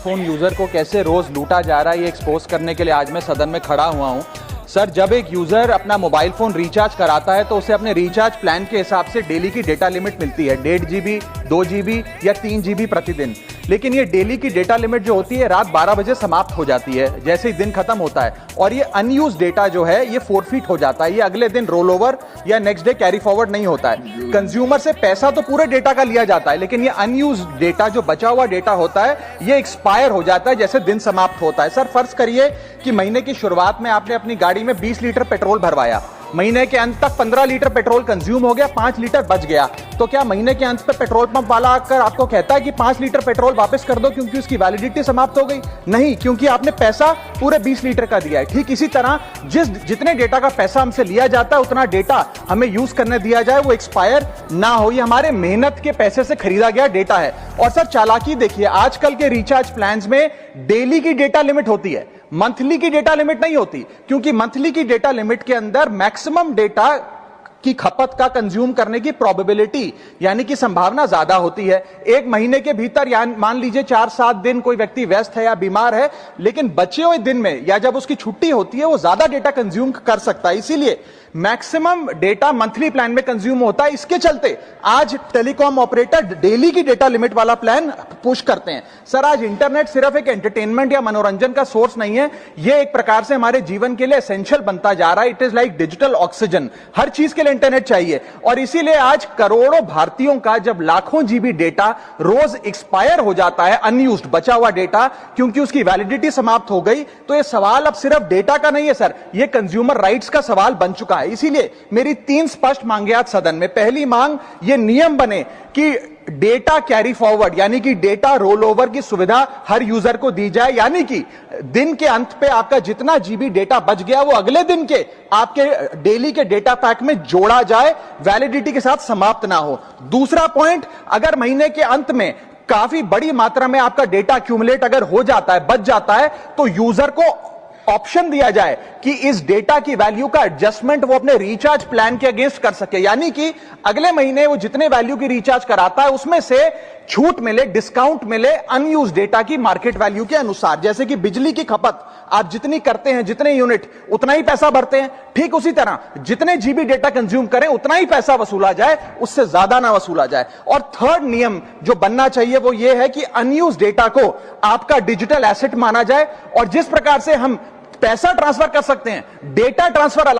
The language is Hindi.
स्मार्टफोन यूजर को कैसे रोज लूटा जा रहा है, ये एक्सपोज करने के लिए आज मैं सदन में खड़ा हुआ हूं। सर, जब एक यूजर अपना मोबाइल फोन रिचार्ज कराता है तो उसे अपने रिचार्ज प्लान के हिसाब से डेली की डेटा लिमिट मिलती है, 1.5 GB, 2 GB या 3 GB प्रतिदिन। लेकिन ये डेली की डेटा लिमिट जो होती है रात 12 बजे समाप्त हो जाती है, जैसे ही दिन खत्म होता है, और ये अनयूज डेटा जो है ये फोरफीट हो जाता है, ये अगले दिन रोल ओवर या नेक्स्ट डे कैरी फॉरवर्ड नहीं होता है। कंज्यूमर से पैसा तो पूरे डेटा का लिया जाता है, लेकिन ये अनयूज डेटा, जो बचा हुआ डेटा होता है, ये एक्सपायर हो जाता है जैसे दिन समाप्त होता है। सर, फर्ज करिए कि महीने की शुरुआत में आपने अपनी गाड़ी में 20 लीटर पेट्रोल भरवाया, महीने के अंत तक 15 लीटर पेट्रोल कंज्यूम हो गया, 5 लीटर बच गया, तो क्या महीने के अंत पे पेट्रोल पंप वाला आकर आपको कहता है कि 5 लीटर पेट्रोल वापस कर दो क्योंकि उसकी वैलिडिटी समाप्त हो गई? नहीं, क्योंकि आपने पैसा पूरे 20 लीटर का दिया है। ठीक इसी तरह जितने डेटा का पैसा हमसे लिया जाता है उतना डेटा हमें यूज करने दिया जाए, वो एक्सपायर ना हो। ये हमारे मेहनत के पैसे से खरीदा गया डेटा है। और सर, चालाकी देखिए, आजकल के रिचार्ज प्लान्स में डेली की डेटा लिमिट होती है, मंथली की डेटा लिमिट नहीं होती, क्योंकि मंथली की डेटा लिमिट के अंदर मैक्सिमम डेटा की खपत का कंज्यूम करने की प्रोबेबिलिटी यानी कि संभावना ज्यादा होती है। एक महीने के भीतर या मान लीजिए 4-7 दिन कोई व्यक्ति व्यस्त है या बीमार है, लेकिन बचे हुए दिन में या जब उसकी छुट्टी होती है वो ज्यादा डेटा कंज्यूम कर सकता है, इसीलिए मैक्सिमम डेटा मंथली प्लान में कंज्यूम होता है। इसके चलते आज टेलीकॉम ऑपरेटर डेली की डेटा लिमिट वाला प्लान पुश करते हैं। सर, आज इंटरनेट सिर्फ एक एंटरटेनमेंट या मनोरंजन का सोर्स नहीं है, यह एक प्रकार से हमारे जीवन के लिए एसेंशियल बनता जा रहा है। It is like digital oxygen, हर चीज के लिए इंटरनेट चाहिए। और इसीलिए आज करोड़ों भारतीयों का जब लाखों जीबी डेटा रोज एक्सपायर हो जाता है, अनयूज्ड बचा हुआ डेटा, क्योंकि उसकी वैलिडिटी समाप्त हो गई, तो यह सवाल अब सिर्फ डेटा का नहीं है सर, यह कंज्यूमर राइट्स का सवाल बन चुका है। इसीलिए मेरी 3 स्पष्ट मांगे आज सदन में। पहली मांग, यह नियम बने कि डेटा कैरी फॉरवर्ड यानी कि डेटा रोल ओवर की सुविधा हर यूजर को दी जाए, यानी कि दिन के अंत पे आपका जितना जीबी डेटा बच गया वो अगले दिन के आपके डेली के डेटा पैक में जोड़ा जाए, वैलिडिटी के साथ समाप्त ना हो। दूसरा पॉइंट, अगर महीने के अंत में काफी बड़ी मात्रा में आपका डेटा एक्यूमुलेट अगर हो जाता है, बच जाता है, तो यूजर को ऑप्शन दिया जाए कि इस डेटा की वैल्यू का एडजस्टमेंट वो अपने रिचार्ज प्लान के अगेंस्ट कर सके, यानी कि अगले महीने वो जितने वैल्यू की रिचार्ज कराता है उसमें से छूट मिले, डिस्काउंट मिले अनयूज डेटा की मार्केट वैल्यू के अनुसार। जैसे कि बिजली की खपत आप जितनी करते हैं, जितने यूनिट, उतना ही पैसा भरते हैं, ठीक उसी तरह जितने जीबी डेटा कंज्यूम करें उतना ही पैसा वसूला जाए, उससे ज्यादा ना वसूला जाए। और थर्ड नियम जो बनना चाहिए वो ये है कि अनयूज डेटा को आपका डिजिटल एसेट माना जाए, और जिस प्रकार से हम पैसा ट्रांसफर कर सकते हैं, डेटा ट्रांसफर